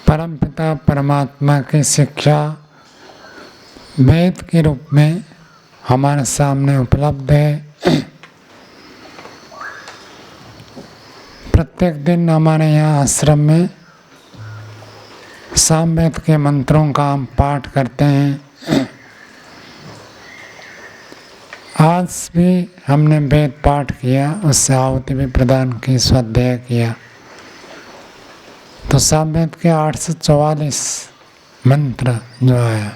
परमपिता परमात्मा की शिक्षा वेद के रूप में हमारे सामने उपलब्ध है। प्रत्येक दिन हमारे यहाँ आश्रम में सामवेद के मंत्रों का हम पाठ करते हैं। आज भी हमने वेद पाठ किया, उससे आहुति भी प्रदान की, स्वाध्याय किया। तो सामवेद के 844 मंत्र जो आया,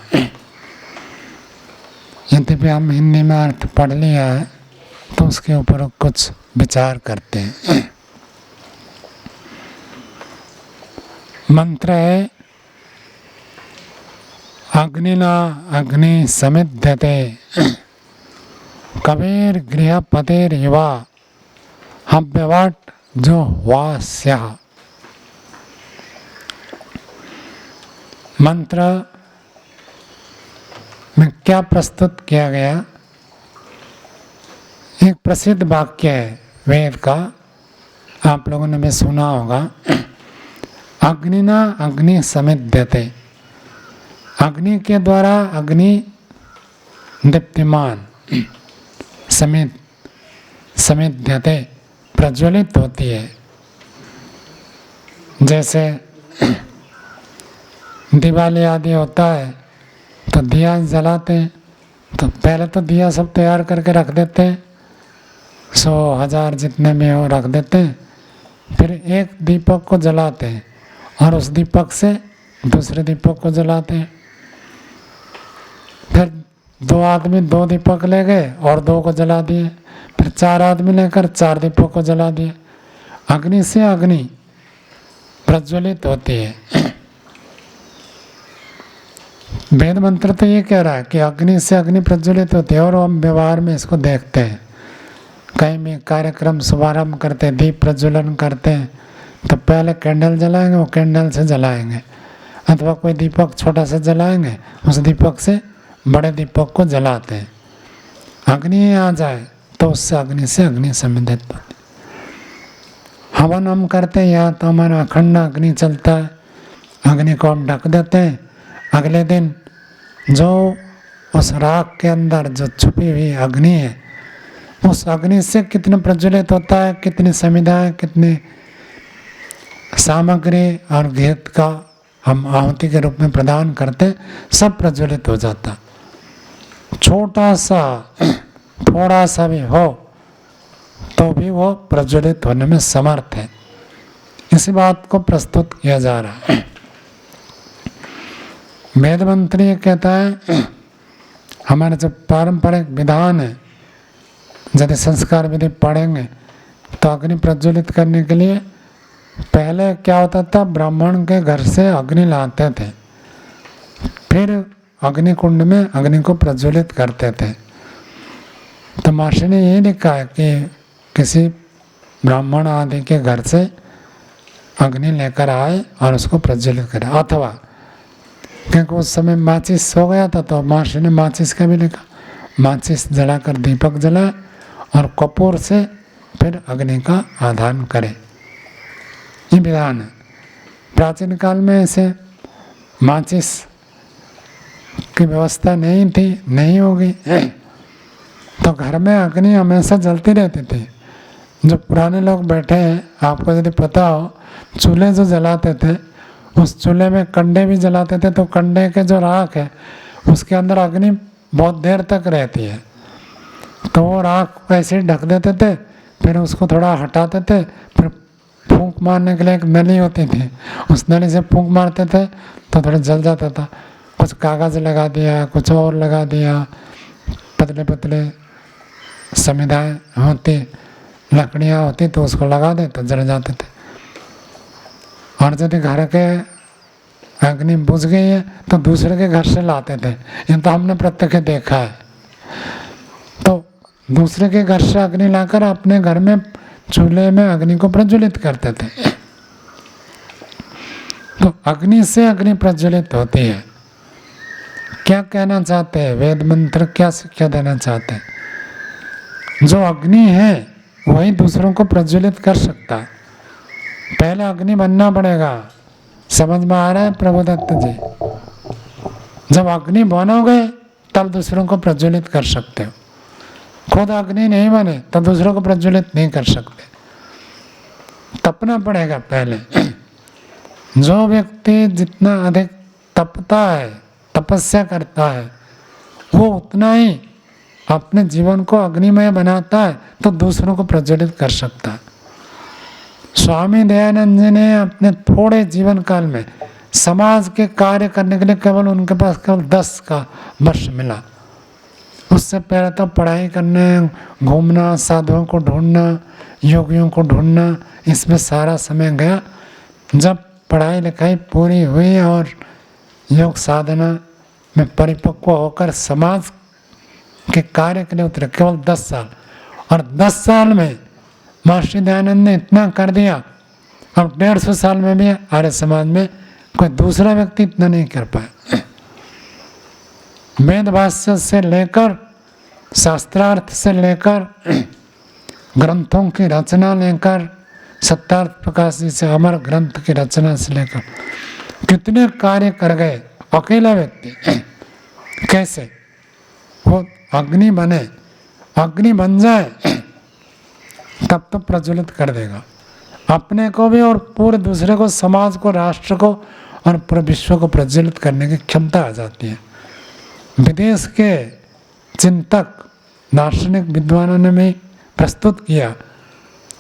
यद्यपि हम हिंदी में अर्थ पढ़ लिया है तो उसके ऊपर कुछ विचार करते हैं। मंत्र है अग्निना अग्नि समिध्यते कबीर गृहपतेर युवा हव्यवट जो वास्या। मंत्र में क्या प्रस्तुत किया गया? एक प्रसिद्ध वाक्य है वेद का, आप लोगों ने भी सुना होगा। अग्निना अग्नि समिध्यते, अग्नि के द्वारा अग्नि दीप्तिमान समिध्यते प्रज्वलित होती है। जैसे दिवाली आदि होता है तो दिया जलाते हैं, तो पहले तो दिया सब तैयार करके रख देते हैं, 100 1000 जितने में हो रख देते हैं। फिर एक दीपक को जलाते हैं और उस दीपक से दूसरे दीपक को जलाते हैं। फिर 2 आदमी 2 दीपक ले गए और 2 को जला दिए। फिर 4 आदमी लेकर 4 दीपक को जला दिए। अग्नि से अग्नि प्रज्वलित होती है। वेद मंत्र तो ये कह रहा है कि अग्नि से अग्नि प्रज्वलित होती है, और हम व्यवहार में इसको देखते हैं। कहीं भी कार्यक्रम शुभारंभ करते हैं, दीप प्रज्वलन करते हैं, तो पहले कैंडल जलाएंगे, वो कैंडल से जलाएंगे, अथवा कोई दीपक छोटा सा जलाएंगे, उस दीपक से बड़े दीपक को जलाते हैं। अग्नि आ जाए तो उससे अग्नि संबंधित होती। हवन हम करते हैं या तो हमारा अखंड अग्नि चलता है, अग्नि को हम ढक देते हैं। अगले दिन जो उस राख के अंदर जो छुपी हुई अग्नि है, उस अग्नि से कितने प्रज्वलित होता है, कितनी समिधाएं, कितनी सामग्री और घृत का हम आहुति के रूप में प्रदान करते, सब प्रज्वलित हो जाता। छोटा सा थोड़ा सा भी हो तो भी वो प्रज्वलित होने में समर्थ है। इसी बात को प्रस्तुत किया जा रहा है। वेद मंत्र ये कहता है, हमारे जो पारंपरिक विधान है, यदि संस्कार विधि पढ़ेंगे तो अग्नि प्रज्वलित करने के लिए पहले क्या होता था, ब्राह्मण के घर से अग्नि लाते थे, फिर अग्नि कुंड में अग्नि को प्रज्वलित करते थे। तो महर्षि ने यही लिखा है कि किसी ब्राह्मण आदि के घर से अग्नि लेकर आए और उसको प्रज्वलित करें। अथवा क्योंकि उस समय माचिस हो गया था तो महर्षि ने माचिस का भी लिखा, माचिस जलाकर दीपक जलाए और कपूर से फिर अग्नि का आधान करे। ये विधान है। प्राचीन काल में ऐसे माचिस की व्यवस्था नहीं थी, नहीं होगी, तो घर में अग्नि हमेशा जलती रहती थी। जो पुराने लोग बैठे हैं, आपको यदि पता हो, चूल्हे जो जलाते थे, उस चूल्हे में कंडे भी जलाते थे, तो कंडे के जो राख है उसके अंदर अग्नि बहुत देर तक रहती है। तो वो राख को ऐसे ही ढक देते थे, फिर उसको थोड़ा हटाते थे, फिर फूंक मारने के लिए एक नली होती थी, उस नली से फूंक मारते थे तो थोड़ा जल जाता था। कुछ कागज़ लगा दिया, कुछ और लगा दिया, पतले पतले समिधाएँ होती, लकड़ियाँ होती, तो उसको लगा दे तो जल जाते थे। और यदि घर के अग्नि बुझ गई है तो दूसरे के घर से लाते थे। ये तो हमने प्रत्यक्ष देखा है। तो दूसरे के घर से अग्नि लाकर अपने घर में चूल्हे में अग्नि को प्रज्वलित करते थे। तो अग्नि से अग्नि प्रज्वलित होती है। क्या कहना चाहते हैं वेद मंत्र, क्या शिक्षा देना चाहते हैं? जो अग्नि है वही दूसरों को प्रज्वलित कर सकता है। पहले अग्नि बनना पड़ेगा, समझ में आ रहा है प्रभुदत्त जी? जब अग्नि बनोगे तब दूसरों को प्रज्वलित कर सकते हो। खुद अग्नि नहीं बने तब दूसरों को प्रज्वलित नहीं कर सकते। तपना पड़ेगा पहले। जो व्यक्ति जितना अधिक तपता है, तपस्या करता है, वो उतना ही अपने जीवन को अग्निमय बनाता है तो दूसरों को प्रज्वलित कर सकता है। स्वामी दयानंद जी ने अपने थोड़े जीवन काल में समाज के कार्य करने के लिए केवल उनके पास केवल 10 का वर्ष मिला। उससे पहले तो पढ़ाई करने, घूमना, साधुओं को ढूंढना, योगियों को ढूंढना, इसमें सारा समय गया। जब पढ़ाई लिखाई पूरी हुई और योग साधना में परिपक्व होकर समाज के कार्य के लिए उतरे, केवल 10 साल। और 10 साल में महर्षि दयानंद ने इतना कर दिया, अब 150 साल में भी आर्य समाज में कोई दूसरा व्यक्ति इतना नहीं कर पाया। वेद भाष्य से लेकर, शास्त्रार्थ से लेकर, ग्रंथों की रचना लेकर, सत्यार्थ प्रकाश जी से अमर ग्रंथ की रचना से लेकर कितने कार्य कर गए अकेला व्यक्ति। कैसे वो अग्नि बने, अग्नि बन जाए तब तो प्रज्वलित कर देगा अपने को भी और पूरे दूसरे को, समाज को, राष्ट्र को और पूरे विश्व को प्रज्वलित करने की क्षमता आ जाती है। विदेश के चिंतक, दार्शनिक विद्वानों ने भी प्रस्तुत किया।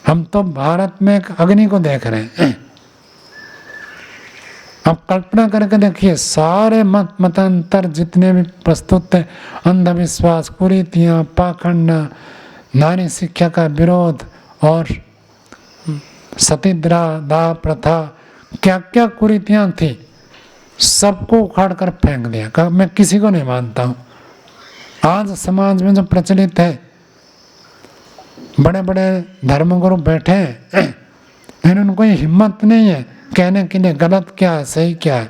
हम तो भारत में एक अग्नि को देख रहे हैं। अब कल्पना करके देखिए, सारे मत मतांतर जितने भी प्रस्तुत थे, अंधविश्वास, कुरीतियाँ, पाखंड, नारी शिक्षा का विरोध और सतीदाह दाह प्रथा, क्या क्या कुरीतियाँ थी, सबको उखाड़ कर फेंक दिया। कहा मैं किसी को नहीं मानता हूँ। आज समाज में जो प्रचलित है, बड़े बड़े धर्मगुरु बैठे हैं, लेकिन उनको ये हिम्मत नहीं है कहने के लिए गलत क्या है, सही क्या है,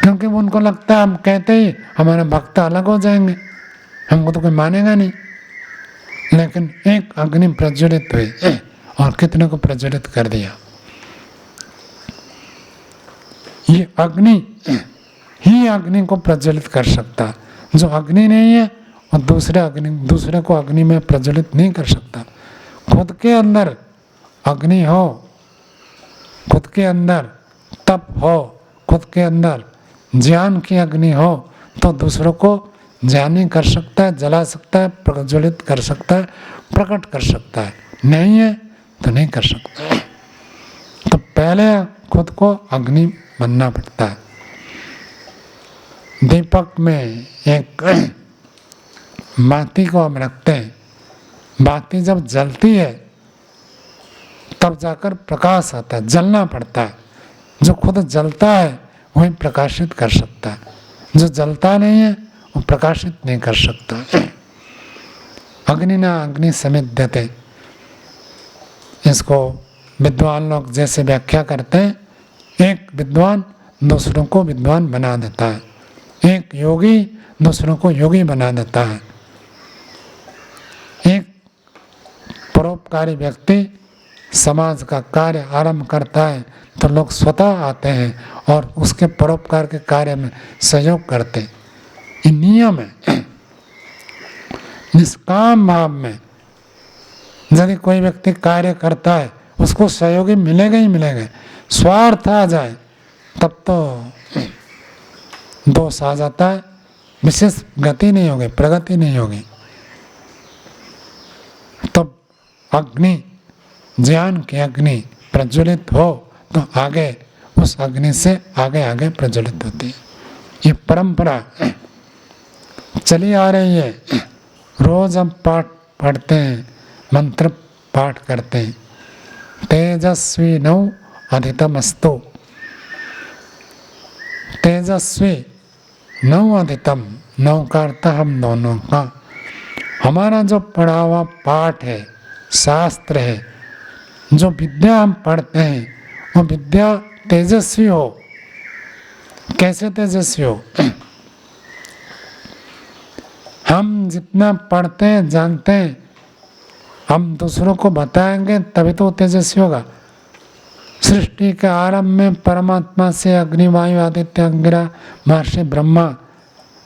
क्योंकि उनको लगता है हम कहते ही हमारे भक्त अलग हो जाएंगे, हमको तो कोई मानेगा नहीं। लेकिन एक अग्नि प्रज्वलित हुई और कितने को प्रज्वलित कर दिया। ये अग्नि ही अग्नि को प्रज्वलित कर सकता है। जो अग्नि नहीं है और दूसरे को अग्नि में प्रज्वलित नहीं कर सकता। खुद के अंदर अग्नि हो, खुद के अंदर तप हो, खुद के अंदर ज्ञान की अग्नि हो तो दूसरों को ज्ञानी कर सकता है, जला सकता है, प्रज्वलित कर सकता है, प्रकट कर सकता है। नहीं है तो नहीं कर सकता। तो पहले खुद को अग्नि बनना पड़ता है। दीपक में एक बाती को हम रखते हैं, बाती जब जलती है तब जाकर प्रकाश आता है, जलना पड़ता है। जो खुद जलता है वही प्रकाशित कर सकता है, जो जलता नहीं है वो प्रकाशित नहीं कर सकता। अग्निना अग्नि समिद्यते, इसको विद्वान लोग जैसे व्याख्या करते हैं, एक विद्वान दूसरों को विद्वान बना देता है, एक योगी दूसरों को योगी बना देता है। एक परोपकारी व्यक्ति समाज का कार्य आरंभ करता है तो लोग स्वतः आते हैं और उसके परोपकार के कार्य में सहयोग करते हैं। ये नियम है। निष्काम भाव में यदि कोई व्यक्ति कार्य करता है उसको सहयोगी मिलेगा ही मिलेगा। स्वार्थ आ जाए तब तो दोष आ जाता है, विशेष गति नहीं होगी, प्रगति नहीं होगी। तब अग्नि, ज्ञान की अग्नि प्रज्वलित हो तो आगे उस अग्नि से आगे आगे प्रज्वलित होती है। ये परंपरा चली आ रही है। रोज हम पाठ पढ़ते हैं, मंत्र पाठ करते हैं, तेजस्वी नौ अधितमस्तु, तेजस्वी नौ अधितम, नौ का अर्थ हम दोनों का। हमारा जो पढ़ा हुआ पाठ है, शास्त्र है, जो विद्या हम पढ़ते हैं वो विद्या तेजस्वी हो। कैसे तेजस्वी हो? हम जितना पढ़ते हैं, जानते हैं, हम दूसरों को बताएंगे तभी तो तेजस्वी होगा। सृष्टि के आरंभ में परमात्मा से अग्नि वायु आदित्य अंगिरा महर्षि ब्रह्मा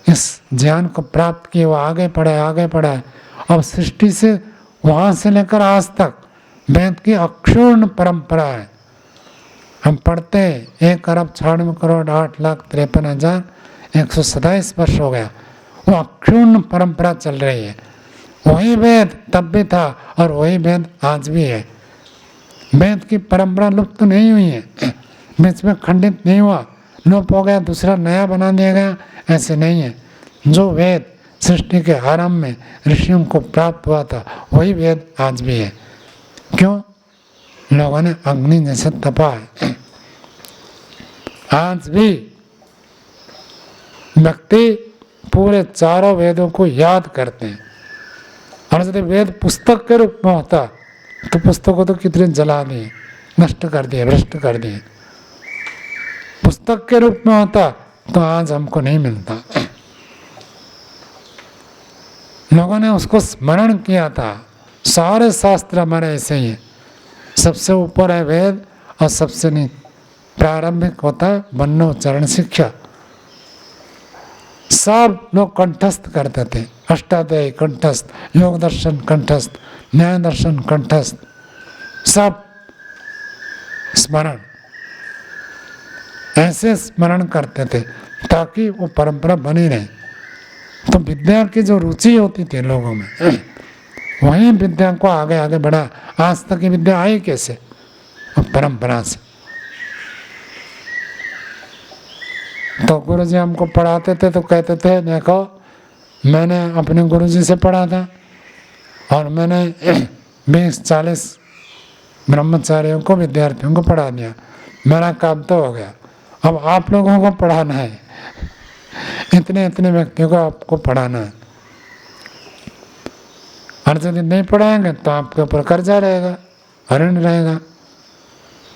इस ज्ञान को प्राप्त किए, वो आगे बढ़ा है। अब सृष्टि से वहां से लेकर आज तक वेद की अक्षुण्ण परंपरा है। हम पढ़ते 1,96,8,53,127 वर्ष हो गया, वो अक्षुण्ण परंपरा चल रही है। वही वेद तब भी था और वही वेद आज भी है। वेद की परंपरा लुप्त तो नहीं हुई है, बीच में खंडित नहीं हुआ, लोप हो गया, दूसरा नया बना दिया गया, ऐसे नहीं है। जो वेद सृष्टि के आरंभ में ऋषियों को प्राप्त हुआ था वही वेद आज भी है। क्यों? लोगों ने अग्नि जैसे तपा है। आज भी व्यक्ति पूरे चारों वेदों को याद करते हैं, और यदि वेद पुस्तक के रूप में होता तो पुस्तक को तो कितने जला दिए, नष्ट कर दिए, भ्रष्ट कर दिए। पुस्तक के रूप में होता तो आज हमको नहीं मिलता। लोगों ने उसको स्मरण किया था। सारे शास्त्र हमारे ऐसे ही है, सबसे ऊपर है वेद और सबसे नीचे प्रारंभिक होता है वन्नोच्चारण शिक्षा। सब लोग कंठस्थ करते थे, अष्टाध्यायी कंठस्थ, योग दर्शन कंठस्थ, न्याय दर्शन कंठस्थ, सब स्मरण ऐसे स्मरण करते थे ताकि वो परंपरा बनी रहे। तो विद्या की जो रुचि होती थी लोगों में, वही विद्या को आगे आगे बढ़ा। आज तक की विद्या आई कैसे? परंपरा से। तो गुरुजी हमको पढ़ाते थे तो कहते थे, देखो मैंने अपने गुरुजी से पढ़ा था और मैंने 20-40 ब्रह्मचारियों को, विद्यार्थियों को पढ़ा दिया, मेरा काम तो हो गया। अब आप लोगों को पढ़ाना है, इतने इतने व्यक्तियों को आपको पढ़ाना है। और यदि नहीं पढ़ाएंगे तो आपके ऊपर कर्जा रहेगा, ऋण रहेगा।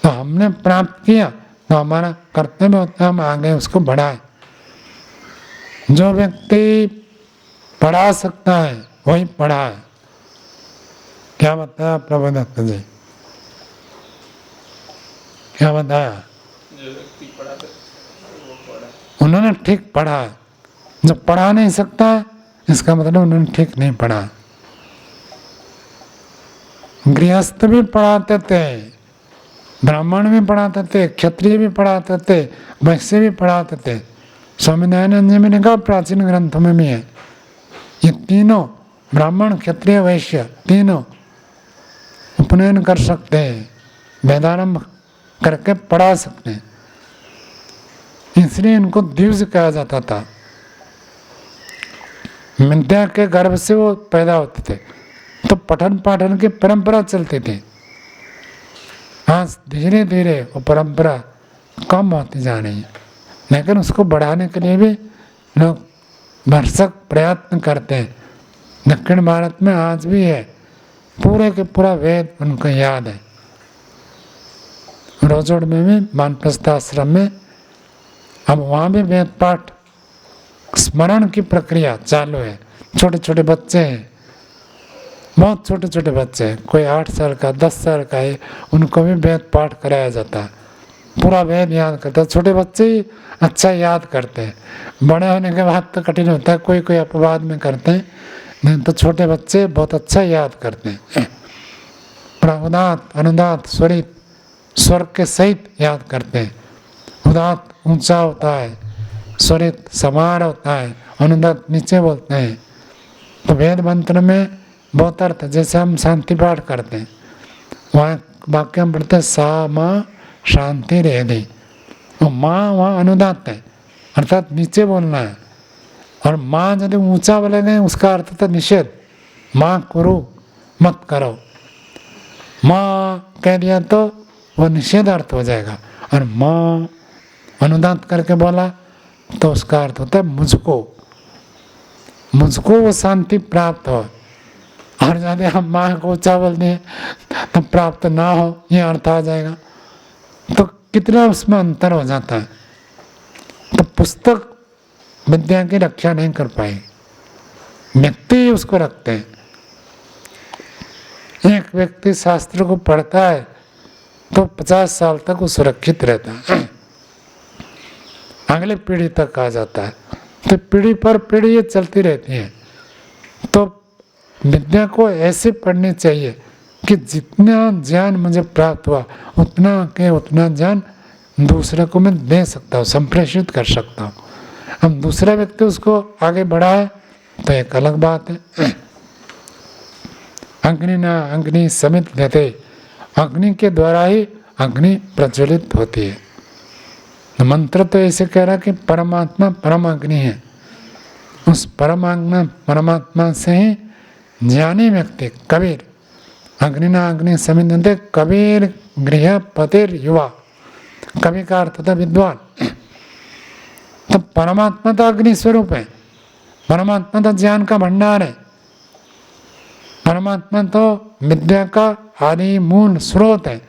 तो हमने प्राप्त किया तो हमारा कर्तव्य होता है हम आगे उसको बढ़ाएं। जो व्यक्ति पढ़ा सकता है वही पढ़ाए। क्या बताया प्रबोधक जी? क्या बताया? जो व्यक्ति पढ़ा सकता है वो पढ़ा। उन्होंने ठीक पढ़ा है। जो पढ़ा नहीं सकता इसका मतलब उन्होंने ठीक नहीं पढ़ा। गृहस्थ भी पढ़ाते थे, ब्राह्मण भी पढ़ाते थे, क्षत्रिय भी पढ़ाते थे, वैश्य भी पढ़ाते थे। स्वामी दयानंद जी ने कहा प्राचीन ग्रंथों में भी है, ये तीनों ब्राह्मण क्षत्रिय वैश्य तीनों उपनयन कर सकते हैं, वेदारंभ करके पढ़ा सकते हैं। इसलिए इनको द्विज कहा जाता था। विद्या के गर्भ से वो पैदा होते थे, तो पठन पाठन की परंपरा चलती थी। आज धीरे धीरे वो परंपरा कम होती जा रही है, लेकिन उसको बढ़ाने के लिए भी लोग भरसक प्रयत्न करते हैं। दक्षिण भारत में आज भी है, पूरे के पूरा वेद उनको याद है। रोजोड़ में भी वानप्रस्थ आश्रम में अब वहाँ भी वेद पाठ स्मरण की प्रक्रिया चालू है। छोटे छोटे बच्चे हैं, बहुत छोटे छोटे बच्चे हैं, कोई 8 साल का 10 साल का है, उनको भी वेद पाठ कराया जाता है। पूरा वेद याद करता है। छोटे बच्चे ही अच्छा याद करते हैं, बड़े होने के बाद तो कठिन होता है, कोई कोई अपवाद में करते हैं, नहीं तो छोटे बच्चे बहुत अच्छा याद करते हैं। उदात्त अनुदात स्वरित स्वर के सहित याद करते हैं। उदात्त ऊंचा होता है, स्वरित समार होता है, अनुदात नीचे बोलते हैं। तो वेद मंत्र में बहुत अर्थ, जैसे हम शांति पाठ करते हैं, वहाँ वाक्य हम पढ़ते हैं सा माँ शांति रेधि, तो माँ वहाँ अनुदात है, अर्थात नीचे बोलना है। और माँ यदि ऊंचा बोलेंगे उसका अर्थ था निषेध, माँ करो मत करो। माँ कह दिया तो वो निषेध अर्थ हो जाएगा, और माँ अनुदात करके बोला तो उसका अर्थ होता है मुझको, मुझको वो शांति प्राप्त हो। और यदि हम माँ को ऊंचा बोल दिए तो प्राप्त ना हो, ये अर्थ आ जाएगा। तो कितना उसमें अंतर हो जाता है। तो पुस्तक विद्या की रक्षा नहीं कर पाएगी, व्यक्ति उसको रखते हैं। एक व्यक्ति शास्त्र को पढ़ता है तो 50 साल तक वो सुरक्षित रहता है, अगले पीढ़ी तक आ जाता है। तो पीढ़ी पर पीढ़ी ये चलती रहती है। तो विद्या को ऐसे पढ़नी चाहिए कि जितना ज्ञान मुझे प्राप्त हुआ उतना ज्ञान दूसरे को मैं दे सकता हूँ, संप्रेषित कर सकता हूँ। अब दूसरा व्यक्ति उसको आगे बढ़ाए तो एक अलग बात है। अग्नि ना अग्नि समित देते, अग्नि के द्वारा ही अग्नि प्रज्वलित होती है। मंत्र तो ऐसे कह रहा कि परमात्मा परम अग्नि है, उस परमात्मा से ही ज्ञानी व्यक्ति कबीर, अग्नि ना अग्नि समित देते, कबीर गृह पतिर युवा, कवि का अर्थ था विद्वान। तो परमात्मा तो अग्नि स्वरूप है, परमात्मा तो ज्ञान का भंडार है, परमात्मा तो विद्या का आदि मूल स्रोत है।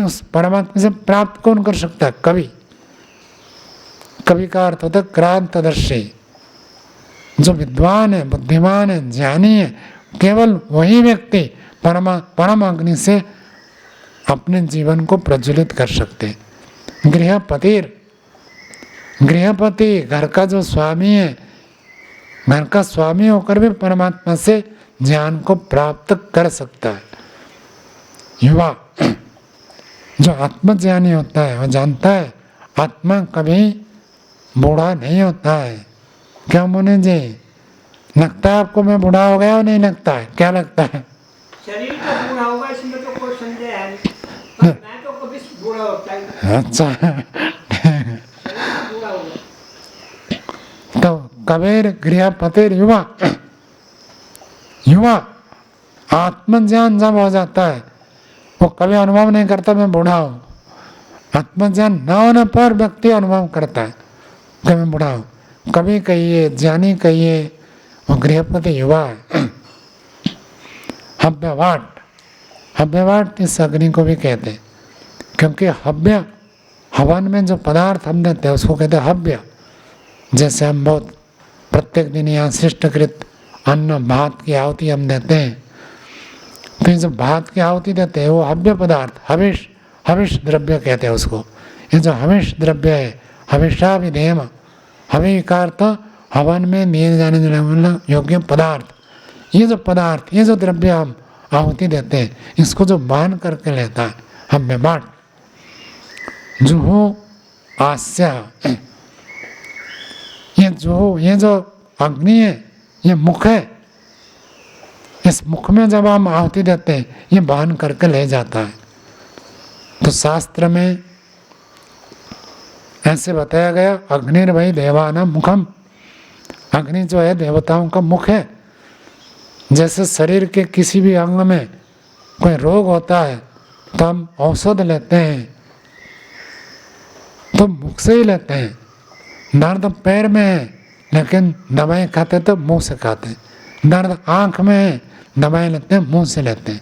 उस परमात्मा से प्राप्त कौन कर सकता है? कवि। कवि का अर्थ होता है क्रांतदर्शी, जो विद्वान है, बुद्धिमान है, ज्ञानी है, केवल वही व्यक्ति परम अग्नि से अपने जीवन को प्रज्वलित कर सकते। गृहपति घर का जो स्वामी है, घर का स्वामी होकर भी परमात्मा से ज्ञान को प्राप्त कर सकता है। युवा, जो आत्मज्ञानी होता है वो जानता है आत्मा कभी बूढ़ा नहीं होता है। क्या मुनि जी, लगता है आपको मैं बूढ़ा हो गया और नहीं लगता है? क्या लगता है? शरीर तो बूढ़ा होगा, इसमें तो कोई संदेह है नहीं, पर मैं तो कभी बूढ़ा होता ही नहीं। अच्छा। शरीर बूढ़ा होगा। तो कबीर गृहपतिर युवा, युवा आत्मज्ञान जब हो जाता है वो कभी अनुभव नहीं करता मैं बूढ़ा हूँ। आत्मज्ञान न होने पर व्यक्ति अनुभव करता है कि मैं बूढ़ा हूँ। कभी कहिए, ज्ञानी कहिए, वो गृहपति युवा है। हव्यवाट इस अग्नि को भी कहते हैं, क्योंकि हव्य, हवन में जो पदार्थ हम देते हैं उसको कहते हैं हव्य। जैसे हम बहुत प्रत्येक दिन यहाँ शिष्टकृत अन्न भात की आहुति हम देते हैं, तो ये जो भात की आहुति देते हैं वो हव्य पदार्थ, हविष द्रव्य कहते हैं उसको। ये जो हविष द्रव्य है, हविषा विधेम, हवि का अर्थ हवन में दिए जाने योग्य पदार्थ। ये जो पदार्थ, ये जो द्रव्य हम आहुति देते हैं, इसको जो बांध करके लेता है हव्य बाट। जुहू आस्या, ये जो अग्नि है, ये मुख है, इस मुख में जब हम आहुति देते हैं ये बांध करके ले जाता है। तो शास्त्र में ऐसे बताया गया, अग्निर्वै देवानां मुखम, अग्नि जो है देवताओं का मुख है। जैसे शरीर के किसी भी अंग में कोई रोग होता है तो हम औषध लेते हैं तो मुख से ही लेते हैं। दर्द पैर में है लेकिन दवाई खाते तो मुंह से खाते हैं। दर्द आँख में है, दवाई लेते हैं मुंह से लेते हैं।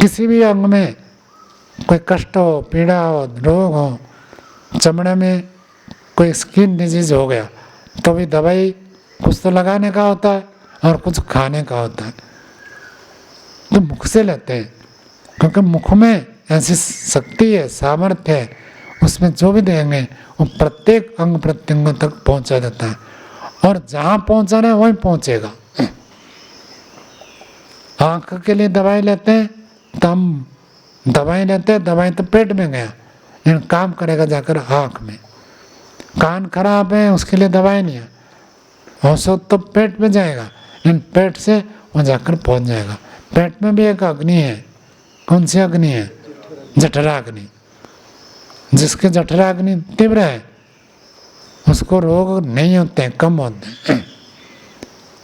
किसी भी अंग में कोई कष्ट हो, पीड़ा हो, रोग हो, चमड़े में कोई स्किन डिजीज हो गया तो भी दवाई कुछ तो लगाने का होता है और कुछ खाने का होता है, तो मुख से लेते हैं। क्योंकि मुख में ऐसी शक्ति है, सामर्थ्य है, उसमें जो भी देंगे वो प्रत्येक अंग प्रत्यंग तक पहुंचा देता है और जहाँ पहुंचाना है वहीं पहुंचेगा। आँख के लिए दवाई लेते हैं तो हम दवाई लेते हैं, दवाई तो पेट में गया लेकिन काम करेगा जाकर आँख में। कान खराब है उसके लिए दवाई नहीं है, औषध तो पेट में जाएगा लेकिन पेट से वो जाकर पहुंच जाएगा। पेट में भी एक अग्नि है। कौन सी अग्नि है? जठराग्नि। जिसके जठराग्नि तीव्र है उसको रोग नहीं होते, कम होते हैं।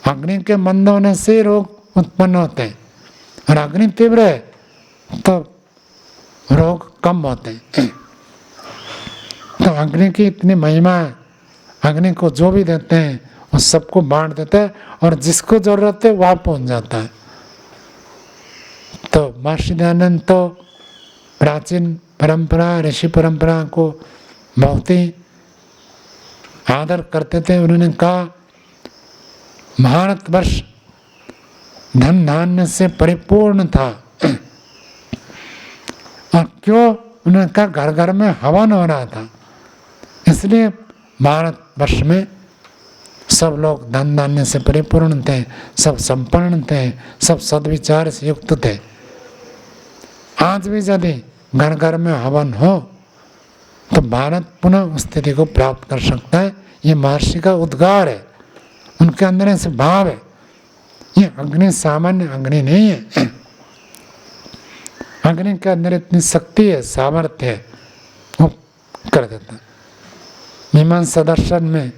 अग्नि के मंद होने से रोग उत्पन्न होते हैं और अग्नि तीव्र है तो रोग कम होते हैं। तो अग्नि की इतनी महिमा है, अग्नि को जो भी देते हैं वो सबको बांट देता है और जिसको जरूरत है वहाँ पहुँच जाता है। तो महर्षि दयानंद तो प्राचीन परंपरा, ऋषि परंपरा को बहुत ही आदर करते थे। उन्होंने कहा भारतवर्ष धन धान्य से परिपूर्ण था क्यों? उन्होंने कहा घर घर में हवन हो रहा था, इसलिए भारतवर्ष में सब लोग धन धान्य से परिपूर्ण थे, सब संपन्न थे, सब सद्विचार से युक्त थे। आज भी यदि घर घर में हवन हो तो भारत पुनः उस स्थिति को प्राप्त कर सकता है। ये महर्षि का उद्गार है, उनके अंदर ऐसे भाव है। ये अग्नि सामान्य अग्नि नहीं है, अग्नि के अंदर इतनी शक्ति है, सामर्थ्य है, वो कर देता है। मीमांसा दर्शन में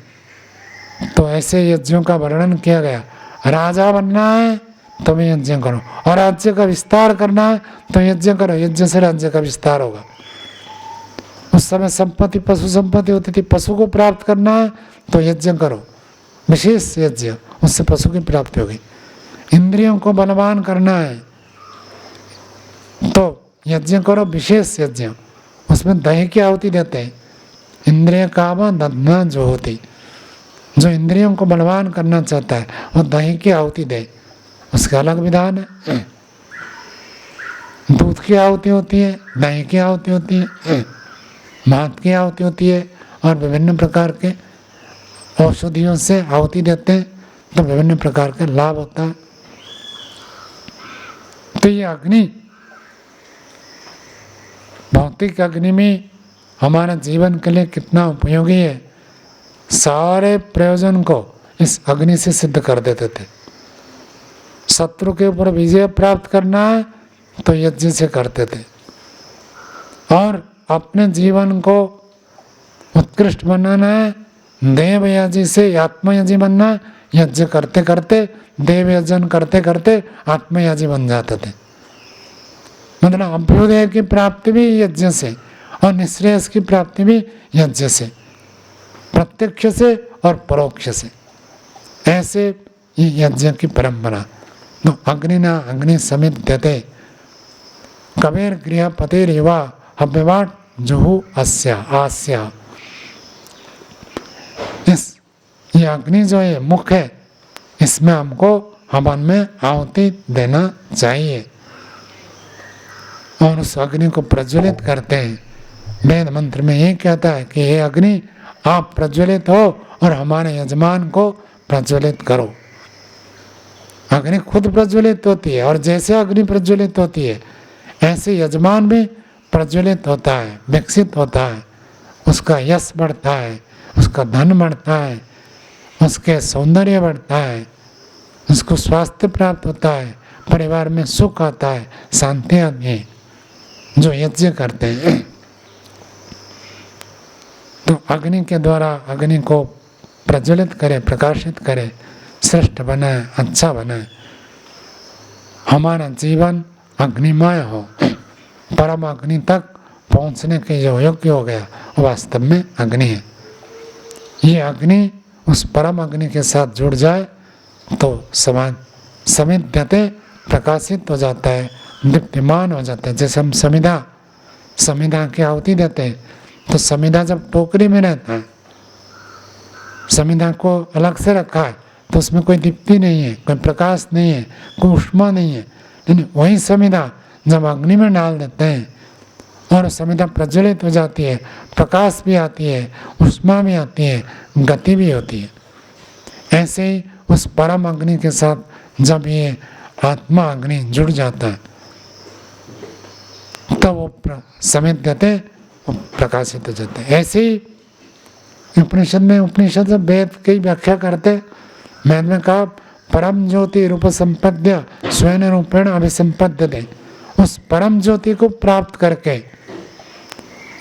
तो ऐसे यज्ञों का वर्णन किया गया, राजा बनना है तो भी यज्ञ करो, और राज्य का विस्तार करना है तो यज्ञ करो, यज्ञ से राज्य का विस्तार होगा। उस समय संपत्ति पशु संपत्ति होती थी, पशु को प्राप्त करना है तो यज्ञ करो, विशेष यज्ञ, उससे पशु की प्राप्ति होगी। इंद्रियों को बलवान करना है तो यज्ञ करो, विशेष यज्ञ, उसमें दही की आहुति देते हैं। इंद्रिय कामा दधना जो होती, जो इंद्रियों को बलवान करना चाहता है वो दही की आहुति दे, उसका अलग विधान है। दूध की आहुति होती है, दही की आहुति होती है, भात की आहुति होती है, और विभिन्न प्रकार के औषधियों से आहुति देते हैं तो विभिन्न प्रकार के लाभ होता है। तो ये अग्नि, भौतिक अग्नि में हमारा जीवन के लिए कितना उपयोगी है, सारे प्रयोजन को इस अग्नि से सिद्ध कर देते थे। शत्रु के ऊपर विजय प्राप्त करना है तो यज्ञ से करते थे, और अपने जीवन को उत्कृष्ट बनाना है, देवयाजी से आत्मयाजी बनना, यज्ञ करते करते, देवयजन करते करते आत्मयाजी बन जाते थे। मतलब अभ्युदय की प्राप्ति भी यज्ञ से और निःश्रेयस की प्राप्ति भी यज्ञ से, प्रत्यक्ष से और परोक्ष से। ऐसे ये यज्ञ की परंपरा। तो अग्निना अग्नि समिध्यते कबीर गृहपतिर युवा हव्यवाट जुहु अस्या आस्या। ये अग्नि जो है मुख्य है, इसमें हमको हवन में आहुति देना चाहिए और उस अग्नि को प्रज्वलित करते हैं। वेद मंत्र में ये कहता है कि हे अग्नि, आप प्रज्वलित हो और हमारे यजमान को प्रज्वलित करो। अग्नि खुद प्रज्वलित होती है, और जैसे अग्नि प्रज्वलित होती है ऐसे यजमान भी प्रज्वलित होता है, विकसित होता है, उसका यश बढ़ता है, उसका धन बढ़ता है, उसके सौंदर्य बढ़ता है, उसको स्वास्थ्य प्राप्त होता है, परिवार में सुख आता है, शांति आती है, जो यज्ञ करते हैं। तो अग्नि के द्वारा अग्नि को प्रज्वलित करे, प्रकाशित करे, श्रेष्ठ बनाए, अच्छा बनाए, हमारा जीवन अग्निमय हो, परम अग्नि तक पहुंचने के जो योग्य हो गया वो वास्तव में अग्नि है। ये अग्नि उस परम अग्नि के साथ जुड़ जाए तो समाज समिध्यते प्रकाशित हो जाता है, दीप्यमान हो जाता है। जैसे हम समिधा की आहुति देते हैं तो समिधा जब टोकरी में रहता है, समिधा को अलग से रखा है तो उसमें कोई दीप्ति नहीं है, कोई प्रकाश नहीं है, कोई उष्मा नहीं है। लेकिन वही समिधा जब अग्नि में डाल देते हैं और समिधा प्रज्वलित हो जाती है, प्रकाश भी आती है, उष्मा भी आती है, गति भी होती है। ऐसे ही उस परम अग्नि के साथ जब ये आत्मा अग्नि जुड़ जाता है तब वो समिध्यते प्रकाशित हो जाते हैं। ऐसे ही उपनिषद जब वेद की व्याख्या करते, वेद में कहा परम ज्योति रूप संपद्य स्वयं रूपेण अभिसंपद्यते। उस परम ज्योति को प्राप्त करके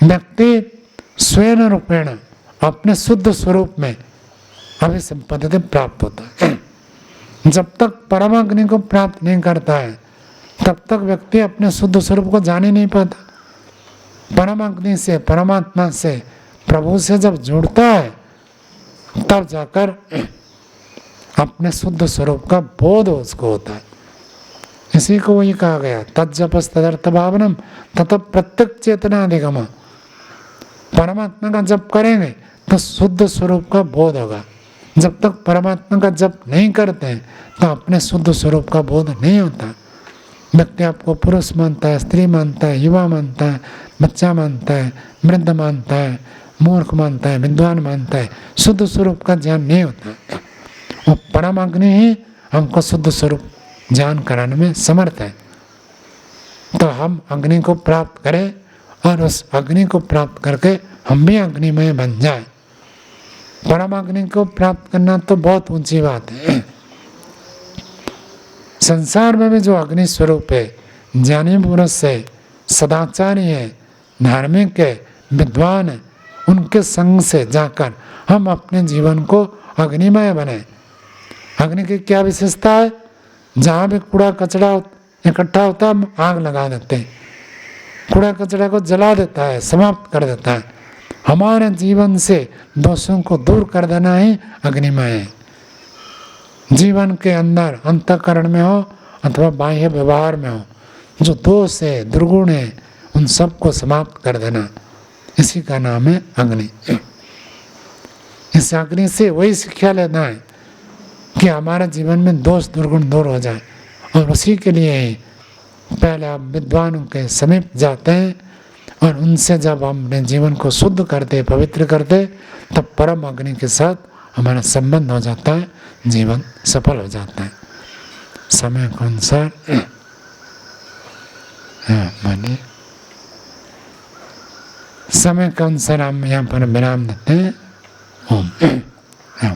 व्यक्ति स्वयं रूपेण अपने शुद्ध स्वरूप में अभिसंपद्यते प्राप्त होता है। जब तक परम अग्नि को प्राप्त नहीं करता है तब तक व्यक्ति अपने शुद्ध स्वरूप को जान ही नहीं पाता। परम अग्नि से, परमात्मा से, प्रभु से जब जुड़ता है तब जाकर अपने शुद्ध स्वरूप का बोध उसको होता है। इसी को वही कहा गया तज्जपस तदर्थ भावनम तथा प्रत्यक्ष चेतनाधिगम। परमात्मा का जप करेंगे तो शुद्ध स्वरूप का बोध होगा। जब तक परमात्मा का जप नहीं करते हैं तो अपने शुद्ध स्वरूप का बोध नहीं होता। व्यक्ति आपको पुरुष मानता है, स्त्री मानता है, युवा मानता है, बच्चा मानता है, वृद्ध मानता है, मूर्ख मानता है, विद्वान मानता है, शुद्ध स्वरूप का ज्ञान नहीं होता। वो परम अग्नि ही हमको शुद्ध स्वरूप ज्ञान कराने में समर्थ है। तो हम अग्नि को प्राप्त करें और उस अग्नि को प्राप्त करके हम भी अग्निमय बन जाए। परम अग्नि को प्राप्त करना तो बहुत ऊंची बात है। संसार में भी जो अग्नि स्वरूप है, ज्ञानी पुरुष है, सदाचारी है, धार्मिक है, विद्वान है, उनके संग से जाकर हम अपने जीवन को अग्निमय बनाए। अग्नि की क्या विशेषता है? जहाँ भी कूड़ा कचरा इकट्ठा होता है हम आग लगा देते हैं, कूड़ा कचरा को जला देता है, समाप्त कर देता है। हमारे जीवन से दोषों को दूर कर देना ही अग्निमय है। जीवन के अंदर अंतःकरण में हो अथवा बाह्य व्यवहार में हो, जो दोष है, दुर्गुण है, उन सबको समाप्त कर देना, इसी का नाम है अग्नि। इस अग्नि से वही शिक्षा लेना है कि हमारे जीवन में दोष दुर्गुण दूर हो जाए, और उसी के लिए ही पहले आप विद्वानों के समीप जाते हैं और उनसे जब हम अपने जीवन को शुद्ध करते, पवित्र करते, तब परम अग्नि के साथ हमारा संबंध हो जाता है, जीवन सफल हो जाता है। समय के अनुसार मानिए समय के अनुसार हम यहाँ पर विराम देते हैं। ओम।